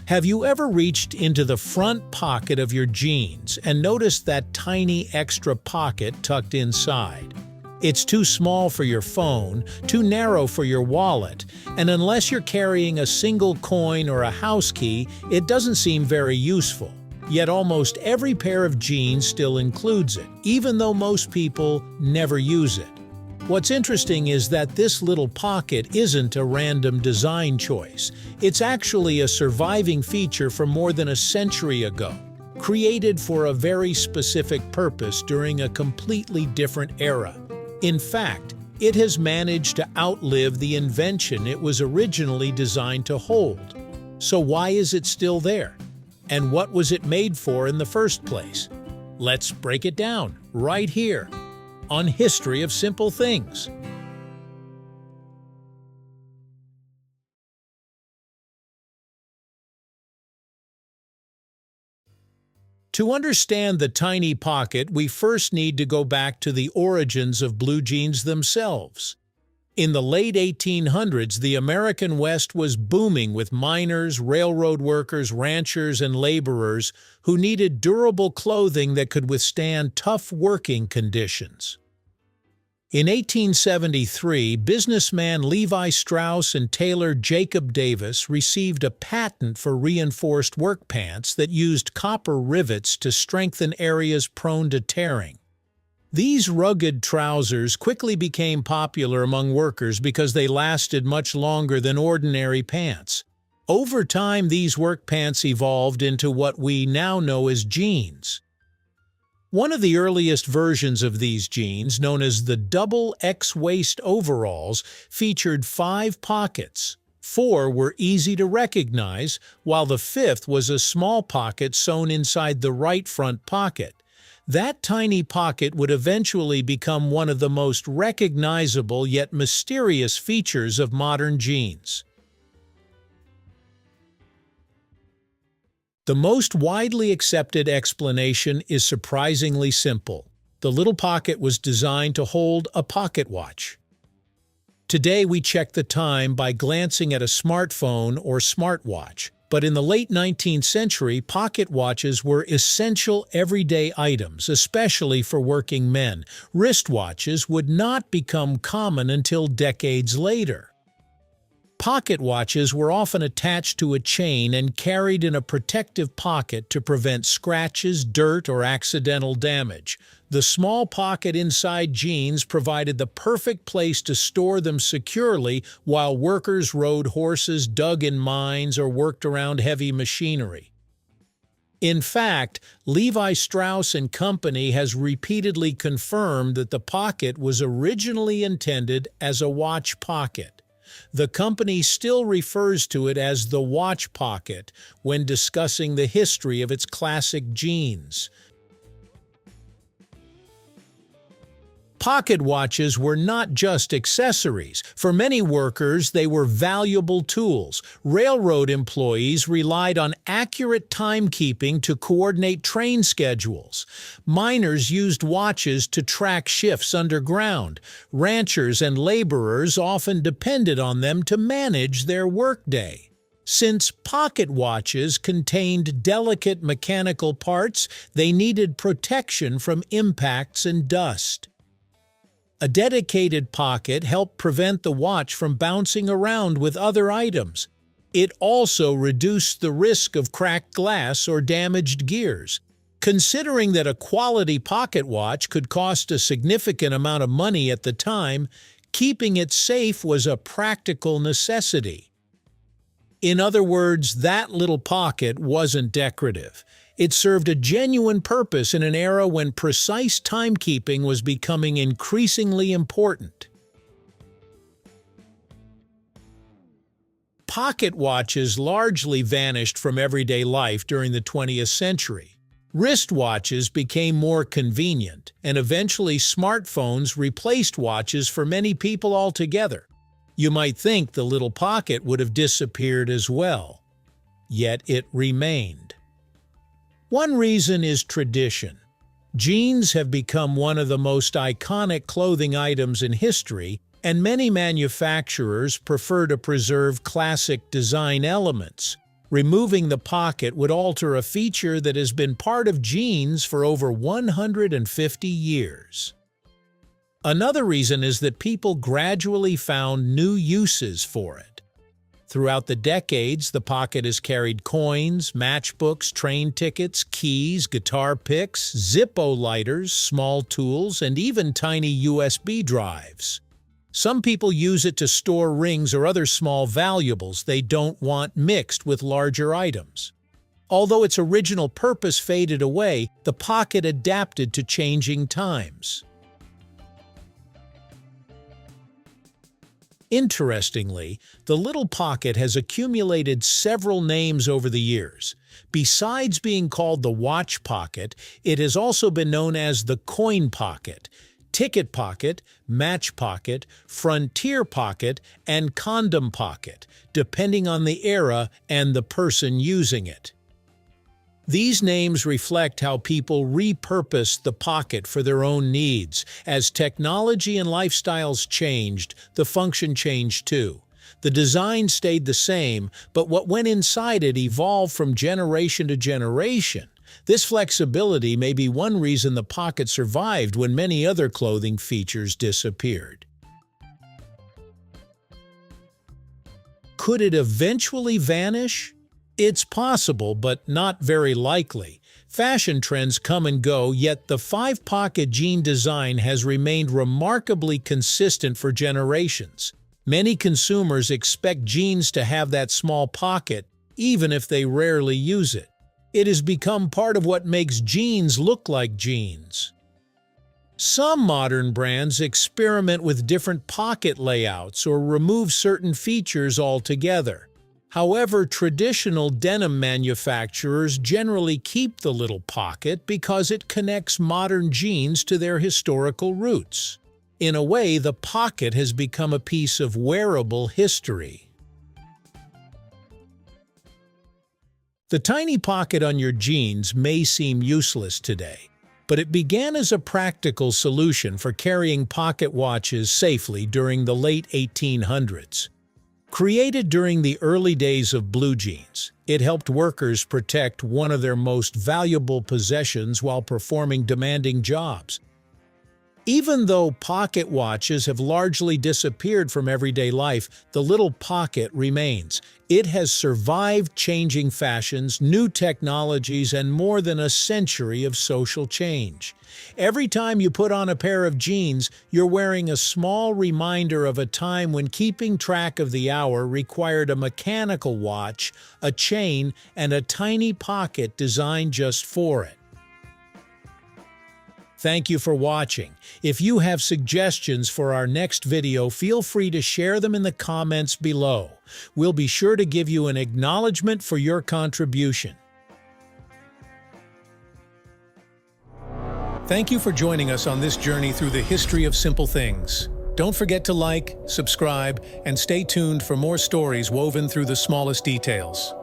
Have you ever reached into the front pocket of your jeans and noticed that tiny extra pocket tucked inside? It's too small for your phone, too narrow for your wallet, and unless you're carrying a single coin or a house key, it doesn't seem very useful. Yet almost every pair of jeans still includes it, even though most people never use it. What's interesting is that this little pocket isn't a random design choice. It's actually a surviving feature from more than a century ago, created for a very specific purpose during a completely different era. In fact, it has managed to outlive the invention it was originally designed to hold. So why is it still there? And what was it made for in the first place? Let's break it down right here on History of Simple Things. To understand the tiny pocket, we first need to go back to the origins of blue jeans themselves. In the late 1800s, the American West was booming with miners, railroad workers, ranchers, and laborers who needed durable clothing that could withstand tough working conditions. In 1873, businessman Levi Strauss and tailor Jacob Davis received a patent for reinforced work pants that used copper rivets to strengthen areas prone to tearing. These rugged trousers quickly became popular among workers because they lasted much longer than ordinary pants. Over time, these work pants evolved into what we now know as jeans. One of the earliest versions of these jeans, known as the double X-waist overalls, featured 5 pockets. 4 were easy to recognize, while the 5th was a small pocket sewn inside the right front pocket. That tiny pocket would eventually become one of the most recognizable yet mysterious features of modern jeans. The most widely accepted explanation is surprisingly simple. The little pocket was designed to hold a pocket watch. Today we check the time by glancing at a smartphone or smartwatch. But in the late 19th century, pocket watches were essential everyday items, especially for working men. Wristwatches would not become common until decades later. Pocket watches were often attached to a chain and carried in a protective pocket to prevent scratches, dirt, or accidental damage. The small pocket inside jeans provided the perfect place to store them securely while workers rode horses, dug in mines, or worked around heavy machinery. In fact, Levi Strauss & Company has repeatedly confirmed that the pocket was originally intended as a watch pocket. The company still refers to it as the watch pocket when discussing the history of its classic jeans. Pocket watches were not just accessories. For many workers, they were valuable tools. Railroad employees relied on accurate timekeeping to coordinate train schedules. Miners used watches to track shifts underground. Ranchers and laborers often depended on them to manage their workday. Since pocket watches contained delicate mechanical parts, they needed protection from impacts and dust. A dedicated pocket helped prevent the watch from bouncing around with other items. It also reduced the risk of cracked glass or damaged gears. Considering that a quality pocket watch could cost a significant amount of money at the time, keeping it safe was a practical necessity. In other words, that little pocket wasn't decorative. It served a genuine purpose in an era when precise timekeeping was becoming increasingly important. Pocket watches largely vanished from everyday life during the 20th century. Wristwatches became more convenient, and eventually smartphones replaced watches for many people altogether. You might think the little pocket would have disappeared as well. Yet it remained. One reason is tradition. Jeans have become one of the most iconic clothing items in history, and many manufacturers prefer to preserve classic design elements. Removing the pocket would alter a feature that has been part of jeans for over 150 years. Another reason is that people gradually found new uses for it. Throughout the decades, the pocket has carried coins, matchbooks, train tickets, keys, guitar picks, Zippo lighters, small tools, and even tiny USB drives. Some people use it to store rings or other small valuables they don't want mixed with larger items. Although its original purpose faded away, the pocket adapted to changing times. Interestingly, the little pocket has accumulated several names over the years. Besides being called the watch pocket, it has also been known as the coin pocket, ticket pocket, match pocket, frontier pocket, and condom pocket, depending on the era and the person using it. These names reflect how people repurposed the pocket for their own needs. As technology and lifestyles changed, the function changed too. The design stayed the same, but what went inside it evolved from generation to generation. This flexibility may be one reason the pocket survived when many other clothing features disappeared. Could it eventually vanish? It's possible, but not very likely. Fashion trends come and go, yet the five-pocket jean design has remained remarkably consistent for generations. Many consumers expect jeans to have that small pocket, even if they rarely use it. It has become part of what makes jeans look like jeans. Some modern brands experiment with different pocket layouts or remove certain features altogether. However, traditional denim manufacturers generally keep the little pocket because it connects modern jeans to their historical roots. In a way, the pocket has become a piece of wearable history. The tiny pocket on your jeans may seem useless today, but it began as a practical solution for carrying pocket watches safely during the late 1800s. Created during the early days of blue jeans, it helped workers protect one of their most valuable possessions while performing demanding jobs. Even though pocket watches have largely disappeared from everyday life, the little pocket remains. It has survived changing fashions, new technologies, and more than a century of social change. Every time you put on a pair of jeans, you're wearing a small reminder of a time when keeping track of the hour required a mechanical watch, a chain, and a tiny pocket designed just for it. Thank you for watching. If you have suggestions for our next video, feel free to share them in the comments below. We'll be sure to give you an acknowledgement for your contribution. Thank you for joining us on this journey through the history of simple things. Don't forget to like, subscribe, and stay tuned for more stories woven through the smallest details.